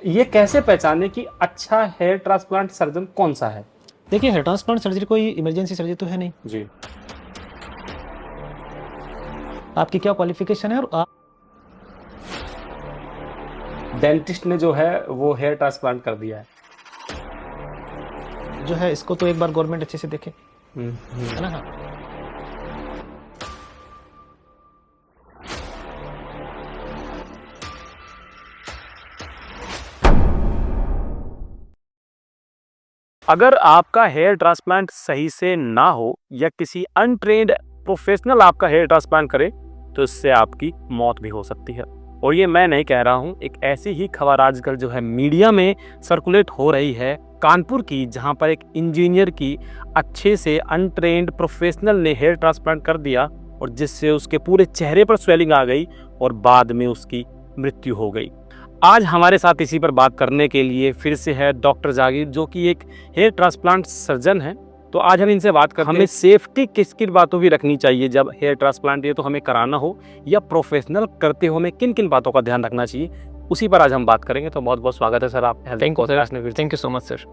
ये कैसे पहचाने कि अच्छा हेयर ट्रांसप्लांट सर्जन कौन सा है? देखिए, हेयर ट्रांसप्लांट सर्जरी कोई इमरजेंसी सर्जरी तो है नहीं। जी। आपकी क्या क्वालिफिकेशन है और आप डेंटिस्ट ने जो है वो हेयर ट्रांसप्लांट कर दिया है। जो है इसको तो एक बार गवर्नमेंट अच्छे से देखे, हम्म। है ना? हाँ। अगर आपका हेयर ट्रांसप्लांट सही से ना हो या किसी अनट्रेन्ड प्रोफेशनल आपका हेयर ट्रांसप्लांट करे तो इससे आपकी मौत भी हो सकती है। और ये मैं नहीं कह रहा हूँ, एक ऐसी ही खबर आजकल जो है मीडिया में सर्कुलेट हो रही है कानपुर की, जहाँ पर एक इंजीनियर की अच्छे से अनट्रेन्ड प्रोफेशनल ने हेयर ट्रांसप्लांट कर दिया और जिससे उसके पूरे चेहरे पर स्वेलिंग आ गई और बाद में उसकी मृत्यु हो गई। आज हमारे साथ इसी पर बात करने के लिए फिर से है डॉक्टर जागीर, जो कि एक हेयर ट्रांसप्लांट सर्जन है। तो आज हम इनसे बात करते हैं, हमें सेफ्टी किस किन बातों की रखनी चाहिए जब हेयर ट्रांसप्लांट ये तो हमें कराना हो या प्रोफेशनल करते हो, हमें किन किन बातों का ध्यान रखना चाहिए, उसी पर आज हम बात करेंगे। तो बहुत बहुत स्वागत है सर आप। Thank you so much sir.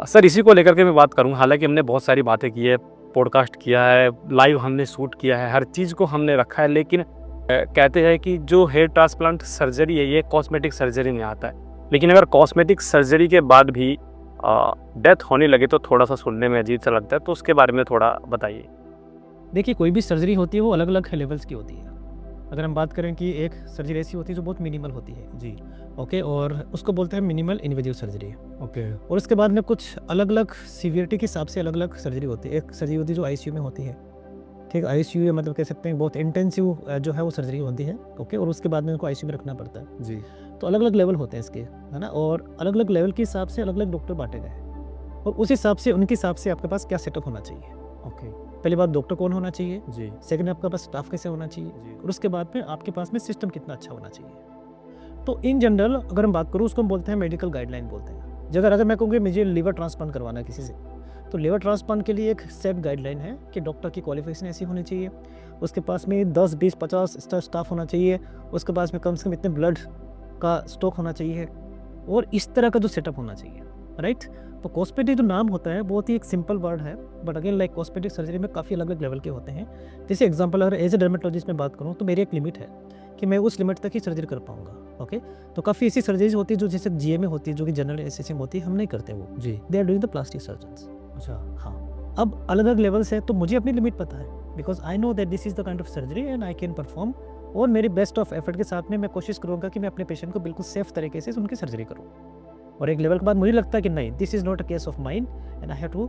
Sir इसी को लेकर के मैं बात करूँ, हालांकि हमने बहुत सारी बातें की है, पॉडकास्ट किया है, लाइव हमने शूट किया है, हर चीज़ को हमने रखा है, लेकिन कहते हैं कि जो हेयर ट्रांसप्लांट सर्जरी है ये कॉस्मेटिक सर्जरी में आता है। लेकिन अगर कॉस्मेटिक सर्जरी के बाद भी डेथ होने लगे तो थोड़ा सा सुनने में अजीब सा लगता है, तो उसके बारे में थोड़ा बताइए। देखिए, कोई भी सर्जरी होती है वो अलग अलग लेवल्स की होती है। अगर हम बात करें कि एक सर्जरी ऐसी होती है जो बहुत मिनिमल होती है जी। ओके, और उसको बोलते हैं मिनिमल इन्वेजिव सर्जरी। ओके। और उसके बाद में कुछ अलग अलग सीवियरिटी के हिसाब से अलग अलग सर्जरी होती है। एक सर्जरी होती है जो आईसीयू में होती है, ठीक है। आईसीयू मतलब कह सकते हैं बहुत इंटेंसिव जो है वो सर्जरी होती है, ओके। और उसके बाद में उनको आईसीयू में रखना पड़ता है। जी। तो अलग अलग लेवल होते हैं इसके, है ना। और अलग अलग लेवल के हिसाब से अलग अलग डॉक्टर बांटे गए हैं और उस हिसाब से उनके हिसाब से आपके पास क्या सेटअप होना चाहिए। ओके। पहली बात, डॉक्टर कौन होना चाहिए। जी। सेकंड, आपके पास स्टाफ कैसे होना चाहिए। जी। और उसके बाद में आपके पास में सिस्टम कितना अच्छा होना चाहिए। तो इन जनरल अगर हम बात करूँ, उसको हम बोलते हैं मेडिकल गाइडलाइन बोलते हैं। अगर मैं कहूँगी मुझे लिवर ट्रांसप्लांट करवाना है किसी से, तो लिवर ट्रांसप्लांट के लिए एक सेट गाइडलाइन है कि डॉक्टर की क्वालिफिकेशन ऐसी होनी चाहिए, उसके पास में 10 20 50 स्टाफ होना चाहिए, उसके पास में कम से कम इतने ब्लड का स्टॉक होना चाहिए और इस तरह का जो सेटअप होना चाहिए, राइट। तो कॉस्मेटिक जो नाम होता है बहुत ही एक सिंपल वर्ड है, but again like cosmetic surgery में काफ़ी अलग अलग लेवल के होते हैं। जैसे एग्जांपल अगर एज ए डर्मेटोलॉजिस्ट में बात करूँ तो मेरी एक लिमिट है कि मैं उस लिमिट तक ही सर्जरी कर पाऊंगा, ओके। तो काफ़ी ऐसी सर्जरीज होती है जो जैसे जीएमए होती है, जो कि जनरल एनेस्थीसिया होती है, हम नहीं करते वो। जी। They are doing the plastic surgeons. अच्छा। हाँ, अब अलग अलग लेवल्स है तो मुझे अपनी लिमिट पता है, because I know that this is the kind of surgery and I can perform. और मेरी बेस्ट ऑफ एफर्ट के साथ में मैं कोशिश करूँगा कि मैं अपने पेशेंट को बिल्कुल सेफ तरीके से उनकी सर्जरी करूँ। और एक लेवल के बाद मुझे लगता है कि नहीं, this is not a case of mind and I have to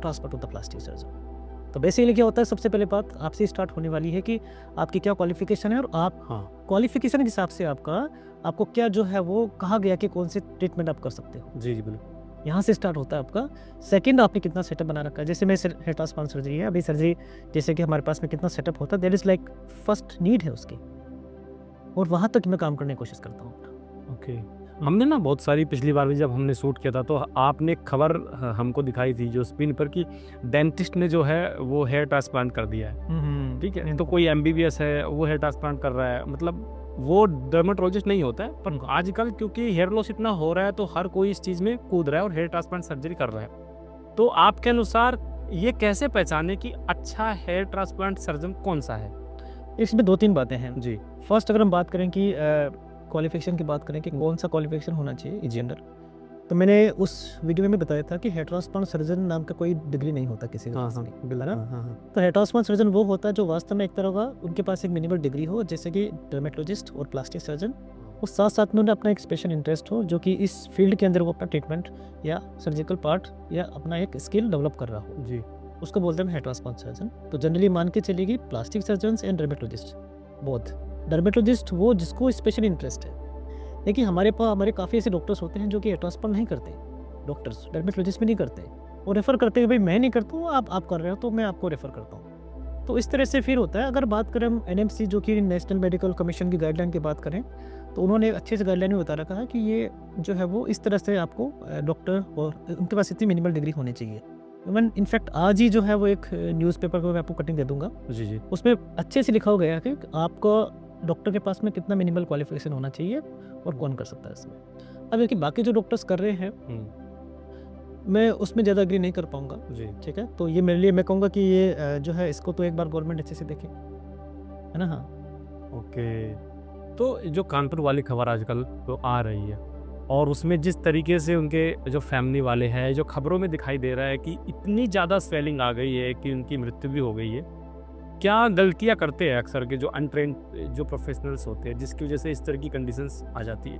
transfer to the plastic surgeon. तो बेसिकली क्या होता है, सबसे पहले बात आपसे स्टार्ट होने वाली है कि आपकी क्या क्वालिफिकेशन है और आप क्वालिफिकेशन के हिसाब से आपको क्या जो है वो कहा गया कि कौन से ट्रीटमेंट आप कर सकते हो। जी जी बिल्कुल। यहाँ से स्टार्ट होता है आपका। सेकंड, आपने कितना सेटअप बना रखा है। जैसे मैं हेयर ट्रांसप्लांट सर्जरी है, अभी सर्जरी जैसे कि हमारे पास में कितना सेटअप होता है, there is like first need है उसकी, और वहाँ तक मैं काम करने की कोशिश करता हूँ। ओके। हमने ना बहुत सारी पिछली बार भी जब हमने शूट किया था तो आपने एक खबर हमको दिखाई थी जो स्क्रीन पर कि डेंटिस्ट ने जो है वो हेयर ट्रांसप्लांट कर दिया है। ठीक है, तो कोई एमबीबीएस है वो हेयर ट्रांसप्लांट कर रहा है, मतलब वो डर्मेटोलॉजिस्ट नहीं होता है, पर आजकल क्योंकि हेयर लॉस इतना हो रहा है तो हर कोई इस चीज़ में कूद रहा है और हेयर ट्रांसप्लांट सर्जरी कर रहा है। तो आपके अनुसार ये कैसे पहचाने कि अच्छा हेयर ट्रांसप्लांट सर्जन कौन सा है? इसमें 2-3 बातें हैं। जी। फर्स्ट, अगर हम बात करें कि क्वालिफिकेशन की बात करें कि कौन सा क्वालिफिकेशन होना चाहिए इन जनरल, तो मैंने उस वीडियो में बताया था कि हेयर ट्रांसप्लांट सर्जन नाम का कोई डिग्री नहीं होता किसी का, है ना। तो हेयर ट्रांसप्लांट सर्जन वो होता है जो वास्तव में एक तरह का उनके पास एक मिनिमल डिग्री हो, जैसे कि डर्मेटोलॉजिस्ट और प्लास्टिक सर्जन, और साथ साथ में उन्हें अपना एक स्पेशल इंटरेस्ट हो, जो कि इस फील्ड के अंदर वो अपना ट्रीटमेंट या सर्जिकल पार्ट या अपना एक स्किल डेवलप कर रहा हो। जी। उसको बोलते हैं हेयर ट्रांसप्लांट सर्जन। तो जनरली मान के चलेगी plastic surgeon and dermatologist both. Dermatologist वो जिसको स्पेशल इंटरेस्ट है। देखिए, हमारे काफ़ी ऐसे डॉक्टर्स होते हैं जो कि हेयर ट्रांसप्लांट नहीं करते, डॉक्टर्स डर्मेटोलॉजिस्ट भी नहीं करते, वो रेफ़र करते हैं, भाई मैं नहीं करता हूँ, आप कर रहे हो तो मैं आपको रेफ़र करता हूँ। तो इस तरह से फिर होता है। अगर बात करें हम एनएमसी, जो कि नेशनल मेडिकल कमीशन की गाइडलाइन की बात करें, तो उन्होंने अच्छे से गाइडलाइन में बता रखा है कि ये जो है वो इस तरह से आपको डॉक्टर और उनके पास इतनी मिनिमल डिग्री होनी चाहिए। इवन इनफैक्ट आज ही जो है वो एक न्यूज़पेपर को मैं आपको कटिंग दे दूंगा, जी। जी। उसमें अच्छे से लिखा हो गया है कि आपको डॉक्टर के पास में कितना मिनिमल क्वालिफिकेशन होना चाहिए और कौन कर सकता है इसमें। अब देखिए बाकी जो डॉक्टर्स कर रहे हैं मैं उसमें ज़्यादा एग्री नहीं कर पाऊँगा, जी। ठीक है? तो ये मेरे लिए मैं कहूँगा कि ये जो है इसको तो एक बार गवर्नमेंट अच्छे से देखे, है ना? हाँ। ओके। तो जो कानपुर वाली खबर आजकल तो आ रही है और उसमें जिस तरीके से उनके जो फैमिली वाले हैं, जो खबरों में दिखाई दे रहा है कि इतनी ज़्यादा स्वेलिंग आ गई है कि उनकी मृत्यु भी हो गई है। क्या गलतियाँ करते हैं अक्सर के जो अनट्रेन्ड जो प्रोफेशनल्स होते हैं, जिसकी वजह से इस तरह की कंडीशंस आ जाती है?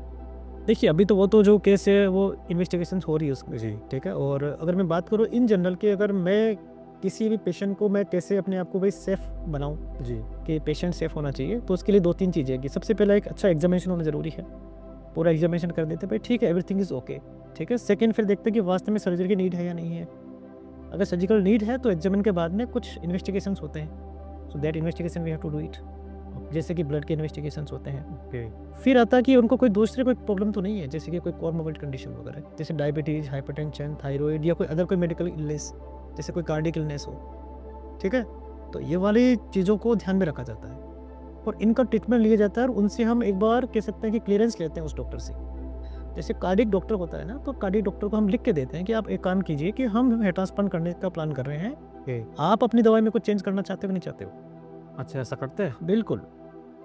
देखिए अभी तो वो तो जो केस है वो इन्वेस्टिगेशन हो रही है उसमें, जी। ठीक है? और अगर मैं बात करूँ इन जनरल कि अगर मैं किसी भी पेशेंट को मैं कैसे अपने आप को भाई सेफ बनाऊँ जी। कि पेशेंट सेफ होना चाहिए, तो उसके लिए 2-3 चीज़ें हैं कि सबसे पहला एक अच्छा एग्ज़ामिनेशन होना ज़रूरी है। पूरा एग्ज़ामिनेशन कर देते हैं भाई ठीक है एवरीथिंग इज़ ओके, ठीक है? सेकंड फिर देखते हैं कि वास्तव में सर्जरी की नीड है या नहीं है। अगर सर्जिकल नीड है तो एग्ज़ामिन के बाद में कुछ इन्वेस्टिगेशंस होते हैं। So that investigation we have to do it. जैसे कि ब्लड के इन्वेस्टिगेशंस होते हैं। ओके। फिर आता है कि उनको कोई दूसरे कोई प्रॉब्लम तो नहीं है, जैसे कि कोई कोमोर्बिड कंडीशन वगैरह, जैसे डायबिटीज़, हाइपरटेंशन, थायराइड या कोई अदर कोई मेडिकल इलनेस, जैसे कोई कार्डियक इलनेस हो, ठीक है? तो ये वाली चीज़ों को ध्यान में रखा जाता है और इनका ट्रीटमेंट लिया जाता है और उनसे हम एक बार कह सकते हैं कि क्लीयरेंस लेते हैं उस डॉक्टर से। जैसे कार्डियक डॉक्टर होता है ना, तो कार्डियक डॉक्टर को हम लिख के देते हैं कि आप एक काम कीजिए कि हम हेयर ट्रांसप्लांट करने का प्लान कर रहे हैं। ओके। आप अपनी दवाई में कुछ चेंज करना चाहते हो कि नहीं चाहते हो? अच्छा, ऐसा करते हैं? बिल्कुल,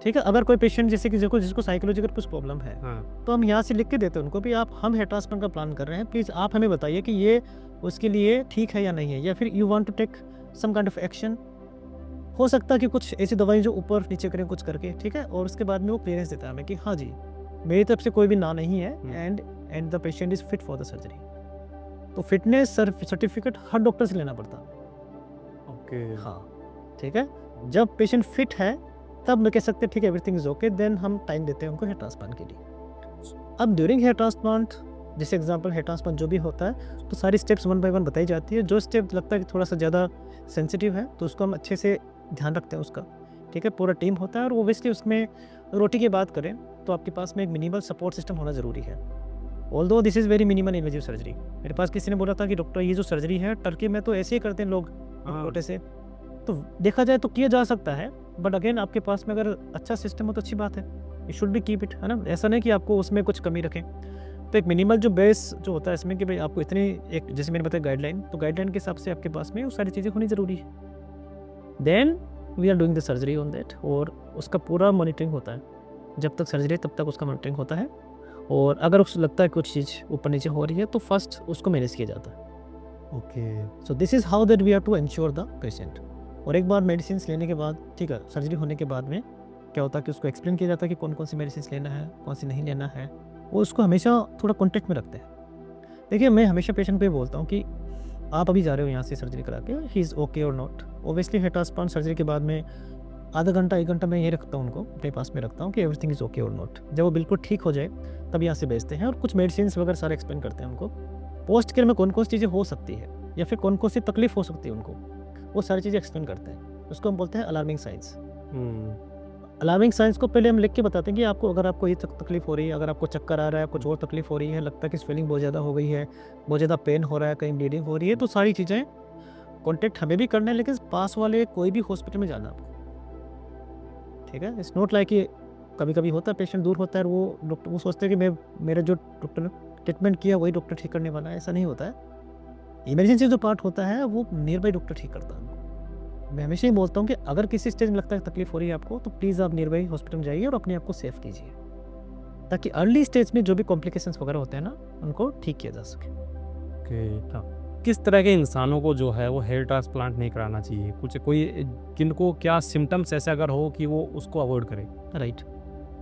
ठीक है? अगर कोई पेशेंट जैसे कि जिसको साइकोलॉजिकल कुछ प्रॉब्लम है, हाँ। तो हम यहाँ से लिख के देते हैं उनको भी आप हम हेयर ट्रांसप्लांट का प्लान कर रहे हैं, प्लीज़ आप हमें बताइए कि ये उसके लिए ठीक है या नहीं है, या फिर you want to take some kind of action. हो सकता है कि कुछ ऐसी दवाई जो ऊपर नीचे करें कुछ करके, ठीक है? और उसके बाद में वो क्लीयरेंस देता है हमें कि हाँ जी, मेरी तरफ से कोई भी ना नहीं है and the patient is fit for the surgery. तो फिटनेस सर्टिफिकेट हर डॉक्टर से लेना पड़ता है। ओके। हाँ, ठीक है? जब पेशेंट फिट है तब मैं कह सकते हैं ठीक है एवरीथिंग इज़ ओके, देन हम टाइम देते हैं उनको हेयर ट्रांसप्लांट के लिए। अब ड्यूरिंग हेयर ट्रांसप्लांट जैसे एग्जांपल हेयर ट्रांसप्लांट जो भी होता है तो सारी स्टेप्स वन बाय वन बताई जाती है। जो स्टेप लगता है कि थोड़ा सा ज़्यादा सेंसिटिव है तो उसको हम अच्छे से ध्यान रखते हैं उसका, ठीक है? पूरा टीम होता है और ओब्वियसली उसमें रोटी की बात करें तो आपके पास में एक मिनिमल सपोर्ट सिस्टम होना ज़रूरी है। Although this is very minimal invasive surgery. मेरे पास किसी ने बोला था कि डॉक्टर ये जो सर्जरी है टर्की में तो ऐसे ही करते हैं लोग हाँ। छोटे से, तो देखा जाए तो किया जा सकता है, बट अगेन आपके पास में अगर अच्छा सिस्टम हो तो अच्छी बात है। You should be keep it, है ना? ऐसा नहीं कि आपको उसमें कुछ कमी रखें। तो एक मिनिमल जो बेस जो होता है इसमें कि भाई आपको इतनी एक जैसे मैंने बताया गाइडलाइन, तो गाइडलाइन के हिसाब से आपके पास में वो सारी चीज़ें होनी ज़रूरी है। Then we are doing the surgery on that और उसका पूरा मॉनिटरिंग होता है। जब तक सर्जरी है तब तक उसका मॉनिटरिंग होता है और अगर उसको लगता है कुछ चीज़ ऊपर नीचे हो रही है तो फर्स्ट उसको मैनेज किया जाता है। Okay. So this is how that we have to ensure the patient. और एक बार मेडिसिन लेने के बाद, ठीक है, सर्जरी होने के बाद में क्या होता है कि उसको एक्सप्लेन किया जाता है कि कौन कौन सी मेडिसिन लेना है, कौन सी नहीं लेना है। वो उसको हमेशा थोड़ा कॉन्टेक्ट में रखते हैं। देखिए मैं हमेशा पेशेंट को ये बोलता हूँ कि आप अभी जा रहे हो यहाँ से सर्जरी करा के, ही इज़ ओके और not. Obviously hair transplant surgery के बाद में आधा घंटा 1 घंटा मैं ये रखता हूँ उनको अपने पास में रखता हूँ कि एवरीथिंग इज़ ओके और नॉट। जब वो बिल्कुल ठीक हो जाए तब यहाँ से भेजते हैं और कुछ मेडिसिन वगैरह सारे एक्सप्लेन करते हैं उनको। पोस्ट केयर में कौन कौन सी चीज़ें हो सकती है या फिर कौन कौन सी तकलीफ हो सकती है उनको, वो सारी चीज़ें एक्सप्लेन करते हैं। उसको हम बोलते हैं अलार्मिंग साइंस। अलार्मिंग साइंस को पहले हम लिख के बताते हैं कि आपको अगर आपको ये तकलीफ हो रही है, अगर आपको चक्कर आ रहा है, कुछ और तकलीफ हो रही है, लगता है कि स्वेलिंग बहुत ज़्यादा हो गई है, बहुत ज़्यादा पेन हो रहा है, कहीं ब्लीडिंग हो रही है, तो सारी चीज़ें कॉन्टेक्ट हमें भी करना है लेकिन पास वाले कोई भी हॉस्पिटल में जाना आपको, ठीक है? इट्स नॉट लाइक कि कभी-कभी होता है पेशेंट दूर होता है और वो डॉक्टर वो सोचते हैं कि मैं मेरा जो डॉक्टर ने ट्रीटमेंट किया वही डॉक्टर ठीक करने वाला है, ऐसा नहीं होता है। इमरजेंसी जो पार्ट होता है वो नियर बाई डॉक्टर ठीक करता है। मैं हमेशा ही बोलता हूँ कि अगर किसी स्टेज में लगता है तकलीफ हो रही है आपको तो प्लीज़ आप नियर बाई हॉस्पिटल में जाइए और अपने आप को सेफ कीजिए, ताकि अर्ली स्टेज में जो भी कॉम्प्लिकेशंस वगैरह होते हैं ना उनको ठीक किया जा सके। ओके। किस तरह के इंसानों को जो है वो हेयर ट्रांसप्लांट नहीं कराना चाहिए? कुछ कोई किनको क्या सिम्टम्स ऐसे अगर हो कि वो उसको अवॉइड करें? राइट,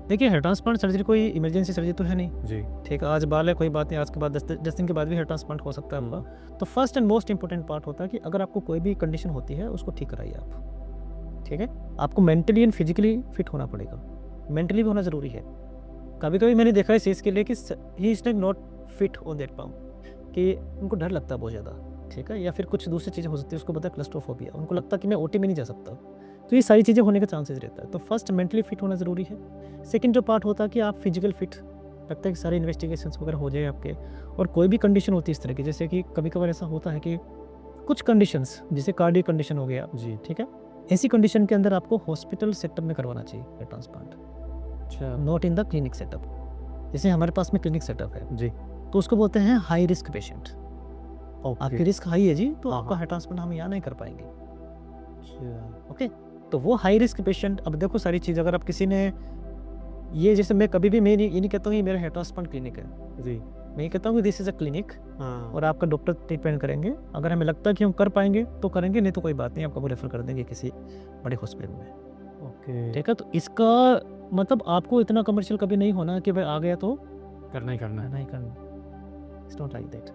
देखिए हेयर ट्रांसप्लांट सर्जरी कोई इमरजेंसी सर्जरी तो है नहीं, जी। ठीक है? आज बाल है कोई बात नहीं, आज के बाद 10 दिन के बाद भी हेयर ट्रांसप्लांट हो सकता है आपका। तो first and most important part होता है कि अगर आपको कोई भी कंडीशन होती है उसको ठीक कराइए आप, ठीक है? आपको मेंटली एंड फिजिकली फिट होना पड़ेगा, मेंटली भी होना ज़रूरी है। कभी-कभी मैंने देखा है इस चीज़ के लिए कि he is not fit on that palm, कि उनको डर लगता है बहुत ज़्यादा, ठीक है? या फिर कुछ दूसरी चीज़ें हो सकती है, उसको पता है क्लस्ट्रोफोबिया, उनको लगता है कि मैं ओटी में नहीं जा सकता। तो ये सारी चीज़ें होने का चांसेस रहता है। तो फर्स्ट मेंटली फिट होना ज़रूरी है। सेकंड जो पार्ट होता है कि आप फिजिकल फिट, लगता है कि सारे इन्वेस्टिगेशंस वगैरह हो जाए आपके। और कोई भी कंडीशन होती है इस तरह की, जैसे कि कभी-कभार ऐसा होता है कि कुछ कंडीशंस जैसे कार्डियक कंडीशन हो गया, जी। ठीक है? ऐसी कंडीशन के अंदर आपको हॉस्पिटल सेटअप में करवाना चाहिए हेयर ट्रांसप्लांट, अच्छा। Not in the clinic setup. जैसे हमारे पास में क्लिनिक सेटअप है जी। तो उसको बोलते हैं हाई रिस्क पेशेंट। आपकी रिस्क हाई है जी, तो हाँ, आपका हाँ। हेयर ट्रांसप्लांट हम यहाँ नहीं कर पाएंगे। अच्छा। ओके, तो वो हाई रिस्क पेशेंट, अब देखो सारी चीज़, अगर आप किसी ने ये, जैसे मैं कभी भी, मैं ये नहीं कहता हूँ ये मेरा हेयर ट्रांसप्लांट क्लिनिक है, जी। मैं ये कहता हूँ कि दिस इज़ अ क्लिनिक हाँ। और आपका डॉक्टर ट्रीटमेंट करेंगे। अगर हमें लगता है कि हम कर पाएंगे तो करेंगे, नहीं तो कोई बात नहीं, आपको रेफर कर देंगे किसी बड़े हॉस्पिटल में। ओके। ठीक है, तो इसका मतलब आपको इतना कमर्शियल कभी नहीं होना कि भाई आ गया तो करना ही करना है। नहीं करना। It's not like that,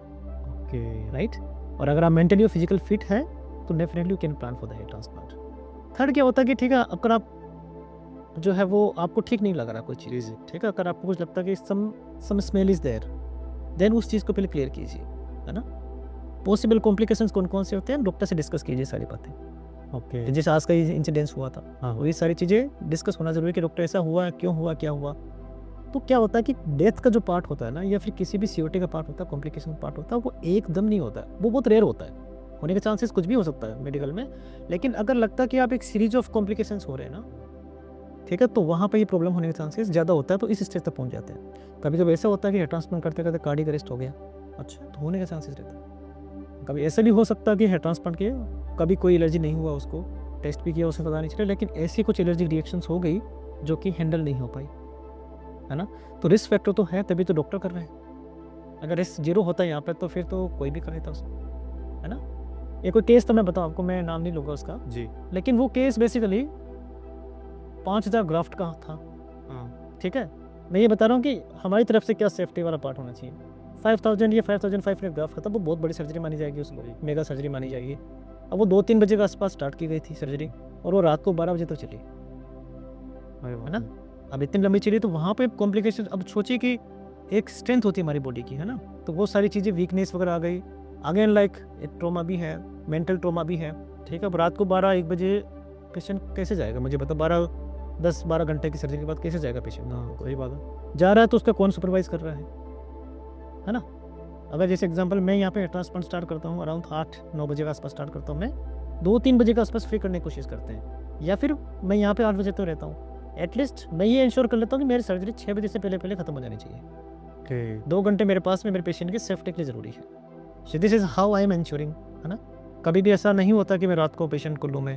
okay. Right. और अगर आप मेंटली और फिजिकल फिट है तो definitely you can plan for the hair transplant. Third क्या होता है कि ठीक है, अगर आप जो है वो आपको ठीक नहीं लग रहा कोई जी, चीज़, जी। ठीक है, अगर आपको कुछ लगता है कि सम स्मेल इज देयर, देन उस चीज़ को पहले क्लियर कीजिए, है ना। पॉसिबल कॉम्प्लिकेशंस कौन कौन से होते हैं, डॉक्टर से डिस्कस कीजिए सारी बातें। ओके। तो जैसे आज का ये इंसिडेंस हुआ था, हाँ, वो ये सारी चीज़ें डिस्कस होना ज़रूरी है कि डॉक्टर ऐसा हुआ, क्यों हुआ, क्या हुआ। तो क्या होता है कि डेथ का जो पार्ट होता है ना, या फिर किसी भी सीओटी का पार्ट होता है, कॉम्प्लिकेशन पार्ट होता है, वो एकदम नहीं होता है, वो बहुत रेयर होता है। होने के चांसेस कुछ भी हो सकता है मेडिकल में, लेकिन अगर लगता है कि आप एक सीरीज ऑफ कॉम्प्लिकेशंस हो रहे हैं ना, ठीक है, तो वहाँ पे ये प्रॉब्लम होने के चांसेस ज़्यादा होता है, तो इस स्टेज तक पहुँच जाते हैं। कभी कभी ऐसा होता है कि हेयर ट्रांसप्लांट करते करते कार्डियक अरेस्ट हो गया, अच्छा, तो होने के चांसेस रहता है। कभी ऐसा भी हो सकता है कि हेयर ट्रांसप्लांट किया, कभी कोई एलर्जी नहीं हुआ, उसको टेस्ट भी किया, उसमें पता नहीं चला, लेकिन ऐसी कुछ एलर्जी रिएक्शंस हो गई जो कि हैंडल नहीं हो पाई, है ना। तो रिस्क फैक्टर तो है, तभी तो डॉक्टर कर रहे हैं। अगर रिस्क जीरो होता है यहाँ पे तो फिर तो कोई भी कर लेता उसको, है ना। ये कोई केस तो मैं बताऊँ आपको, मैं नाम नहीं लूँगा उसका, जी। लेकिन वो केस बेसिकली 5000 ग्राफ्ट का था, हाँ। ठीक है। मैं ये बता रहा हूँ कि हमारी तरफ से क्या सेफ्टी वाला पार्ट होना चाहिए। 5000 या 5500 ग्राफ का था, वो बहुत बड़ी सर्जरी मानी जाएगी, उसको मेगा सर्जरी मानी जाएगी। अब वो 2-3 बजे के आसपास स्टार्ट की गई थी सर्जरी, और वो रात को 12 बजे तक चली, अरे है ना। अब इतनी लंबी चली तो वहाँ पे कॉम्प्लिकेशन, अब सोचिए कि एक स्ट्रेंथ होती है हमारी बॉडी की, है ना, तो वो सारी चीज़ें वीकनेस वगैरह आ गई। अगेन लाइक ट्रोमा भी है, मेंटल ट्रोमा भी है, ठीक है। अब रात को 12-1 बजे पेशेंट कैसे जाएगा, मुझे बता, 10-12 घंटे की सर्जरी के बाद कैसे जाएगा पेशेंट। हाँ, वही बात है। जा रहा है तो उसका कौन सुपरवाइज कर रहा है ना। अगर जैसे एग्जांपल मैं यहाँ पे ट्रांसप्लांट स्टार्ट करता हूँ अराउंड 8-9 बजे के आसपास स्टार्ट करता हूँ, मैं 2-3 बजे के आसपास फ्री करने की कोशिश करते हैं, या फिर मैं यहाँ पे 8 बजे तो रहता हूँ। एटलीस्ट मैं ये इंश्योर कर लेता हूँ कि मेरी सर्जरी 6 बजे से पहले पहले खत्म हो जानी चाहिए। ओके। 2 घंटे मेरे पास में मेरे पेशेंट की सेफ्टी के लिए ज़रूरी है। सो this is how I am ensuring, है ना। कभी भी ऐसा नहीं होता कि मैं रात को पेशेंट को लूँ मैं,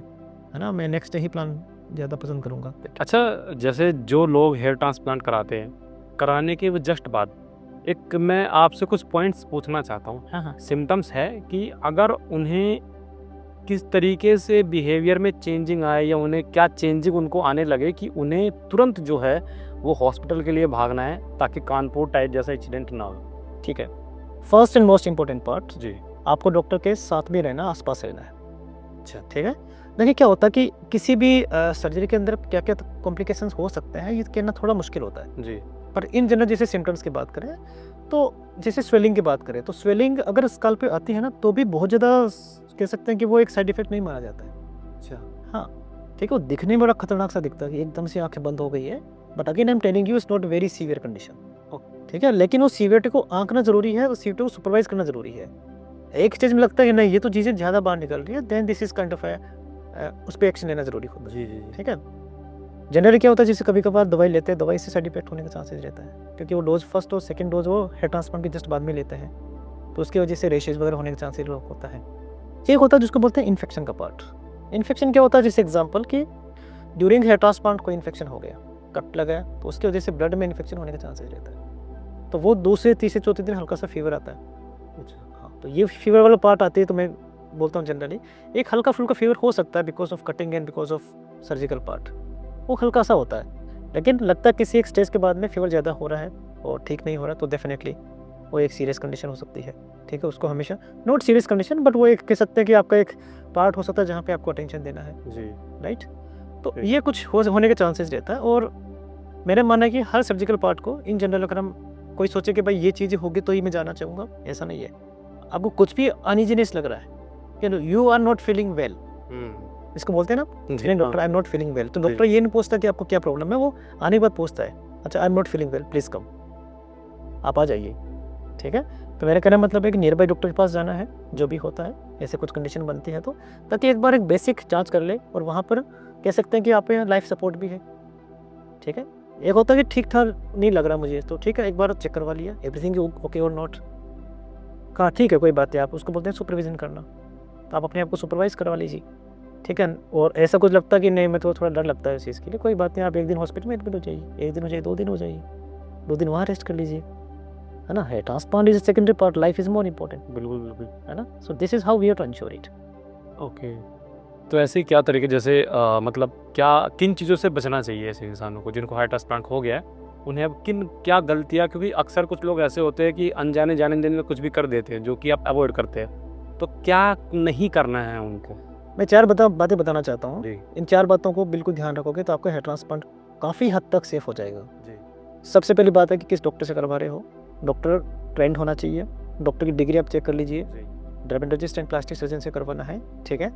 है ना, मैं नेक्स्ट डे ही प्लान ज़्यादा पसंद करूँगा। अच्छा, जैसे जो लोग हेयर ट्रांसप्लांट कराते हैं, कराने के वो जस्ट बाद एक मैं आपसे कुछ पॉइंट्स पूछना चाहता हूँ। हाँ, हाँ। सिम्टम्स है कि अगर उन्हें किस तरीके से बिहेवियर में चेंजिंग आए, या उन्हें क्या चेंजिंग उनको आने लगे कि उन्हें तुरंत जो है वो हॉस्पिटल के लिए भागना है, ताकि कानपुर टाइप जैसा इंसिडेंट ना हो। ठीक है, first and most important part, जी। आपको डॉक्टर के साथ में रहना, आसपास रहना है। अच्छा, ठीक है। देखिए क्या होता है कि किसी भी सर्जरी के अंदर क्या क्या कॉम्प्लिकेशंस हो सकते हैं, ये कहना थोड़ा मुश्किल होता है, जी। पर इन जनरल जैसे सिम्टम्स की बात करें, तो जैसे स्वेलिंग की बात करें, तो स्वेलिंग अगर स्कल पे आती है ना, तो भी बहुत ज़्यादा कह सकते हैं कि वो एक साइड इफेक्ट नहीं माना जाता है। अच्छा। हाँ, ठीक है, वो दिखने में बड़ा खतरनाक सा दिखता है कि एकदम से आंखें बंद हो गई है, but again I am telling you it's not very severe condition, ठीक है। लेकिन वो सीवियरिटी को आंकना जरूरी है, उस सीवियरिटी को सुपरवाइज करना जरूरी है। एक स्टेज में लगता है कि नहीं ये तो चीज़ें ज़्यादा बाहर निकल रही है, then this is kind of उस पर एक्शन लेना जरूरी होता है। जी, जी, जी। ठीक है। जनरली क्या होता है, जैसे कभी कभार दवाई लेते हैं, दवाई से साइड इफेक्ट होने का चांसेस रहता है, क्योंकि वो डोज फर्स्ट और सेकंड डोज वो हेयर ट्रांसप्लांट के जस्ट बाद में लेते हैं, तो उसकी वजह से रेशेज वगैरह होने का चांसेस होता है। एक होता है जिसको बोलते हैं इन्फेक्शन का पार्ट। इन्फेक्शन क्या होता है, जैसे एग्जाम्पल कि ड्यूरिंग हेयर ट्रांसप्लांट कोई इन्फेक्शन हो गया, कट लगा, तो उसकी वजह से ब्लड में इन्फेक्शन होने का चांसेस रहता है, तो वो 2 से 3 से 4 दिन हल्का सा फीवर आता है। अच्छा। हाँ, तो ये फीवर वाला पार्ट आती है, तो मैं बोलता हूँ जनरली एक हल्का फुल्का फीवर हो सकता है because of cutting and because of surgical part, वो हल्का सा होता है। लेकिन लगता है किसी एक स्टेज के बाद में फीवर ज़्यादा हो रहा है और ठीक नहीं हो रहा, तो डेफिनेटली वो एक सीरियस कंडीशन हो सकती है। ठीक है, उसको हमेशा नॉट सीरियस कंडीशन, बट वो एक कह सकते हैं कि आपका एक पार्ट हो सकता है जहाँ पे आपको अटेंशन देना है। जी। राइट, तो ठीक। ये कुछ होने के चांसेस रहता है। और मेरा मानना है कि हर सर्जिकल पार्ट को इन जनरल, अगर हम कोई सोचे कि भाई ये चीज़ें होगी तो ही मैं जाना चाहूँगा, ऐसा नहीं है। आपको कुछ भी अनइजीनेस लग रहा है कि you are not feeling well, इसको बोलते हैं ना, जी, doctor I am not feeling well, तो डॉक्टर ये नहीं पूछता कि आपको क्या प्रॉब्लम है, वो आने के बाद पूछता है, अच्छा आई am not feeling well, please कम, आप आ जाइए। ठीक है, तो मेरा कहना मतलब है कि नियर बाई डॉक्टर के पास जाना है, जो भी होता है, ऐसे कुछ कंडीशन बनती है तो, ताकि एक बार एक बेसिक जांच कर ले, और वहाँ पर कह सकते हैं कि आप यहाँ लाइफ सपोर्ट भी है। ठीक है, एक होता है कि ठीक ठाक नहीं लग रहा मुझे, तो ठीक है एक बार चेक करवा लिया, एवरीथिंग ओके और नॉट, कहा ठीक है कोई बात नहीं, आप उसको बोलते हैं सुपरविजन करना, तो आप अपने आप को सुपरवाइज करवा लीजिए, ठीक है। और ऐसा कुछ लगता कि नहीं मैं तो थोड़ा डर लगता है इस चीज़ के लिए, कोई बात नहीं, आप एक दिन हॉस्पिटल में एडमिट हो जाइए, एक दिन हो जाइए, 2 दिन हो जाइए, 2 दिन वहाँ रेस्ट कर लीजिए, है ना। है transplant is secondary part, life is more important, बिल्कुल बिल्कुल। है ना। So this is how we are to ensure it. Okay, तो ऐसे क्या तरीके, जैसे मतलब क्या किन चीज़ों से बचना चाहिए ऐसे इंसानों को जिनको हार्ट ट्रांसप्लांट हो गया है, उन्हें अब किन क्या गलतियाँ, क्योंकि अक्सर कुछ लोग ऐसे होते हैं कि अनजाने जाने में कुछ भी कर देते हैं जो कि आप अवॉइड करते हैं, तो क्या नहीं करना है उनको? मैं 4 बातें बताना चाहता हूँ। जी इन 4 बातों को बिल्कुल ध्यान रखोगे तो आपका हेयर ट्रांसप्लांट काफ़ी हद तक सेफ हो जाएगा। जी सबसे पहली बात है कि किस डॉक्टर से करवा रहे हो, डॉक्टर ट्रेंड होना चाहिए, डॉक्टर की डिग्री आप चेक कर लीजिए, जी डर्मेटोलॉजिस्ट एंड प्लास्टिक सर्जन से करवाना है, ठीक है।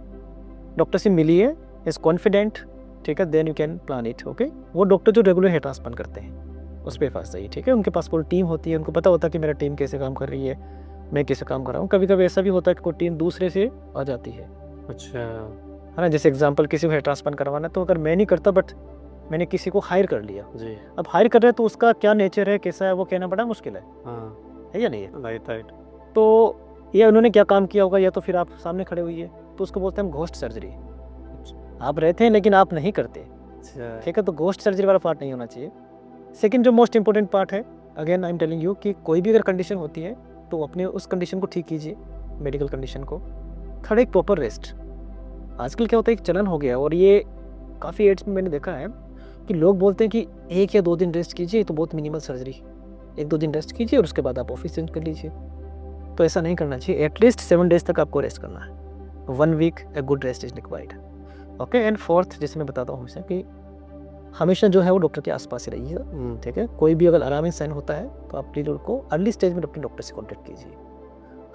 डॉक्टर से मिलिए, इज कॉन्फिडेंट, ठीक है, then you can plan it, okay. वो डॉक्टर जो रेगुलर हेयर ट्रांसप्लांट करते हैं उस पे पास जाइए, ठीक है। उनके पास पूरी टीम होती है, उनको पता होता है कि मेरा टीम कैसे काम कर रही है, मैं कैसे काम कर रहा हूँ। कभी कभी ऐसा भी होता है कि कोई टीम दूसरे से आ जाती है अच्छा ना। जैसे एग्जाम्पल किसी को हेयर ट्रांसप्लांट करवाना है, तो अगर मैं नहीं करता बट मैंने किसी को हायर कर लिया, जी अब हायर कर रहे हैं तो उसका क्या नेचर है, कैसा है, वो कहना बड़ा मुश्किल हाँ है या नहीं है। Right right. तो ये उन्होंने क्या काम किया होगा, या तो फिर आप सामने खड़े हुई है, तो उसको बोलते हैं हम घोस्ट सर्जरी। आप रहते हैं लेकिन आप नहीं करते, अच्छा ठीक है। तो घोस्ट सर्जरी वाला पार्ट नहीं होना चाहिए। सेकंड जो मोस्ट इंपॉर्टेंट पार्ट है, again I am telling you, कि कोई भी अगर कंडीशन होती है तो अपने उस कंडीशन को ठीक कीजिए, मेडिकल कंडीशन को। थर्ड एक प्रॉपर रेस्ट। आजकल क्या होता है, एक चलन हो गया, और ये काफ़ी एड्स में मैंने देखा है कि लोग बोलते हैं कि 1 या 2 दिन रेस्ट कीजिए, तो बहुत मिनिमल सर्जरी, 1-2 दिन रेस्ट कीजिए और उसके बाद आप ऑफिस चेंज कर लीजिए। तो ऐसा नहीं करना चाहिए, एटलीस्ट 7 डेज तक आपको रेस्ट करना है। 1 week a good rest is required, okay. And fourth, जैसे मैं बताता हूँ हमेशा कि हमेशा जो है वो डॉक्टर के आसपास ही रहिए, ठीक है। कोई भी अगर अलार्मिंग साइन होता है तो आप प्लीज उनको अर्ली स्टेज में अपने डॉक्टर से कॉन्टेक्ट कीजिए।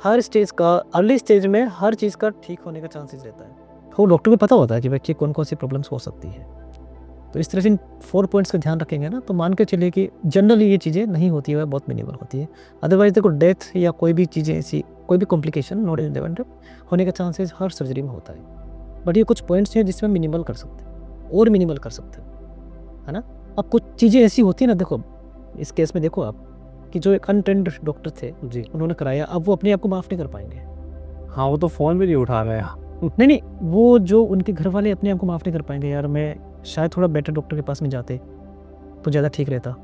हर स्टेज का, अर्ली स्टेज में हर चीज़ का ठीक होने का चांसेस रहता है, तो डॉक्टर को पता होता है कि बच्चे कौन कौन सी प्रॉब्लम्स हो सकती है। तो इस तरह से इन 4 पॉइंट्स का ध्यान रखेंगे ना, तो मान के चलिए कि जनरली ये चीज़ें नहीं होती है, बहुत मिनिमल होती है। अदरवाइज देखो, डेथ या कोई भी चीज़ें ऐसी, कोई भी कॉम्प्लिकेशन नॉट रिलेवेंट होने का चांसेस हर सर्जरी में होता है। बट ये कुछ पॉइंट्स हैं जिसमें मिनिमल कर सकते हैं और मिनिमल कर सकते हैं, है ना। अब कुछ चीज़ें ऐसी होती है ना, देखो इस केस में देखो आप, कि जो एक अनट्रेंड डॉक्टर थे जी उन्होंने कराया, अब वो अपने आप को माफ़ नहीं कर पाएंगे। हाँ, वो तो फ़ोन भी नहीं उठा रहे हैं। नहीं, वो जो उनके घर वाले अपने आप को माफ़ नहीं कर पाएंगे, यार मैं शायद थोड़ा बेटर डॉक्टर के पास में जाते तो ज़्यादा ठीक रहता,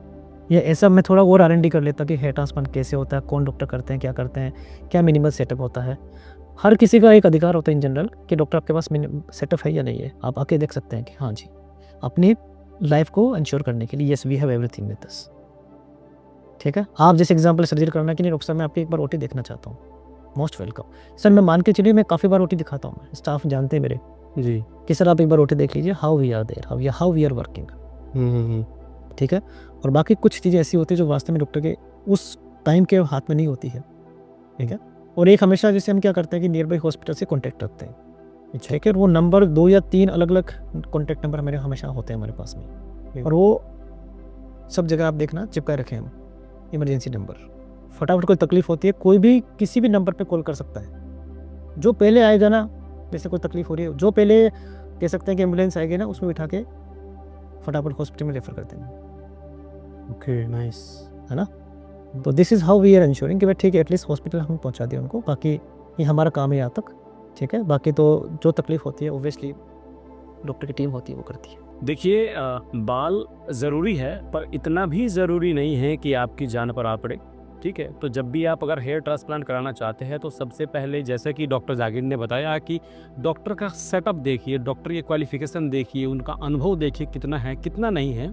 या ऐसा मैं थोड़ा और R&D कर लेता कि हेयर ट्रांसप्लांट कैसे होता है, कौन डॉक्टर करते हैं, क्या करते हैं, क्या मिनिमल सेटअप होता है। हर किसी का एक अधिकार होता है इन जनरल कि डॉक्टर आपके पास सेटअप है या नहीं है। आप आके देख सकते हैं कि हाँ जी, अपनी लाइफ को इंश्योर करने के लिए yes we have everything with us, ठीक है। आप जैसे एग्जाम्पल सर्जरी करना कि नहीं डॉक्टर साहब मैं आपकी एक बार OT देखना चाहता हूँ, मोस्ट वेलकम सर। मैं मान के चलिए मैं काफ़ी बार OT दिखाता हूँ, स्टाफ जानते हैं मेरे जी कि सर आप एक बार OT देख लीजिए, how we are there, how we are working, ठीक है। और बाकी कुछ चीज़ें ऐसी होती है जो वास्तव में डॉक्टर के उस टाइम के हाथ में नहीं होती है, ठीक है। और एक हमेशा जैसे हम क्या करते हैं कि नियर बाई हॉस्पिटल से कॉन्टैक्ट रखते हैं, ठीक है। वो नंबर 2 या 3 अलग अलग कॉन्टैक्ट नंबर मेरे हमेशा होते हैं हमारे पास में, और वो सब जगह आप देखना चिपकाए रखें हम, इमरजेंसी नंबर। फटाफट कोई तकलीफ होती है, कोई भी किसी भी नंबर पे कॉल कर सकता है। जो पहले आएगा ना, जैसे कोई तकलीफ हो रही है, जो पहले कह सकते हैं कि एम्बुलेंस आएगी ना, उसमें बिठा के फटाफट हॉस्पिटल में रेफर करते हैं, ओके नाइस, है ना। तो this is how we are ensuring कि भाई ठीक है एटलीस्ट हॉस्पिटल हम पहुंचा दिए उनको, बाकी ये हमारा काम है यहाँ तक, ठीक है। बाकी तो जो तकलीफ होती है ओब्वियसली डॉक्टर की टीम होती है वो करती है। देखिए बाल ज़रूरी है पर इतना भी ज़रूरी नहीं है कि आपकी जान पर आ पड़े, ठीक है। तो जब भी आप अगर हेयर ट्रांसप्लांट कराना चाहते हैं तो सबसे पहले जैसे कि डॉक्टर जागीर ने बताया कि डॉक्टर का सेटअप देखिए, डॉक्टर की क्वालिफिकेशन देखिए, उनका अनुभव देखिए कितना है कितना नहीं है,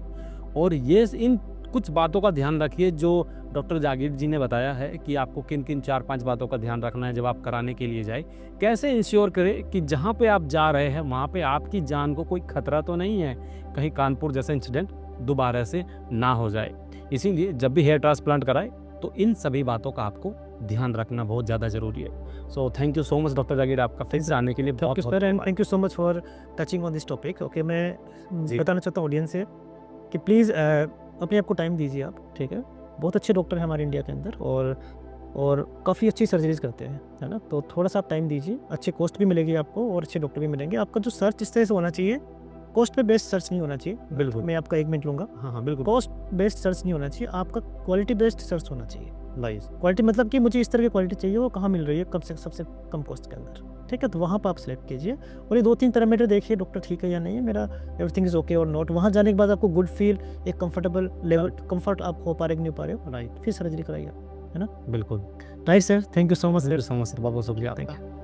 और ये इन कुछ बातों का ध्यान रखिए जो डॉक्टर जागीर जी ने बताया है कि आपको किन किन 4-5 बातों का ध्यान रखना है जब आप कराने के लिए जाए। कैसे इंश्योर करें कि जहाँ पे आप जा रहे हैं वहाँ पे आपकी जान को कोई खतरा तो नहीं है, कहीं कानपुर जैसा इंसिडेंट दोबारा से ना हो जाए। इसीलिए जब भी हेयर ट्रांसप्लांट कराए तो इन सभी बातों का आपको ध्यान रखना बहुत ज़्यादा ज़रूरी है। So thank you so much doctor Jagir, आपका फिर से आने के लिए thank you sir, and thank you so much for touching on this topic. Okay, मैं जी। बताना चाहता हूँ ऑडियंस से कि प्लीज़ अपने आप को टाइम दीजिए आप, ठीक है। बहुत अच्छे डॉक्टर हैं हमारे इंडिया के अंदर, और काफ़ी अच्छी सर्जरीज करते हैं, है ना। तो थोड़ा सा आप टाइम दीजिए, अच्छी कॉस्ट भी मिलेगी आपको और अच्छे डॉक्टर भी मिलेंगे। आपका जो सर्च इस तरह से होना चाहिए कॉस्ट पे बेस्ड सर्च नहीं होना चाहिए। बिल्कुल। मैं आपका 1 मिनट लूँगा। हाँ, हाँ, बिल्कुल। कॉस्ट बेस्ड सर्च नहीं होना चाहिए, आपका क्वालिटी बेस्ड सर्च होना चाहिए। नाइस। क्वालिटी मतलब कि मुझे इस तरह की क्वालिटी चाहिए, वो कहाँ मिल रही है, कम से सबसे कम कॉस्ट के अंदर, ठीक है? तो वहाँ पर आप सेलेक्ट कीजिए और ये 2-3 पैरामीटर देखिए डॉक्टर ठीक है या नहीं है, मेरा एवरीथिंग इज़ ओके और नॉट। वहाँ जाने के बाद आपको गुड फील, एक कंफर्टेबल लेवल, कंफर्ट आप हो पा रहे कि नहीं हो पा रहे हो, राइट, फिर सर्जरी कराइए, है ना? बिल्कुल। Right sir, thank you so much thank you sir. So much, बहुत बहुत शुक्रिया। Thank you.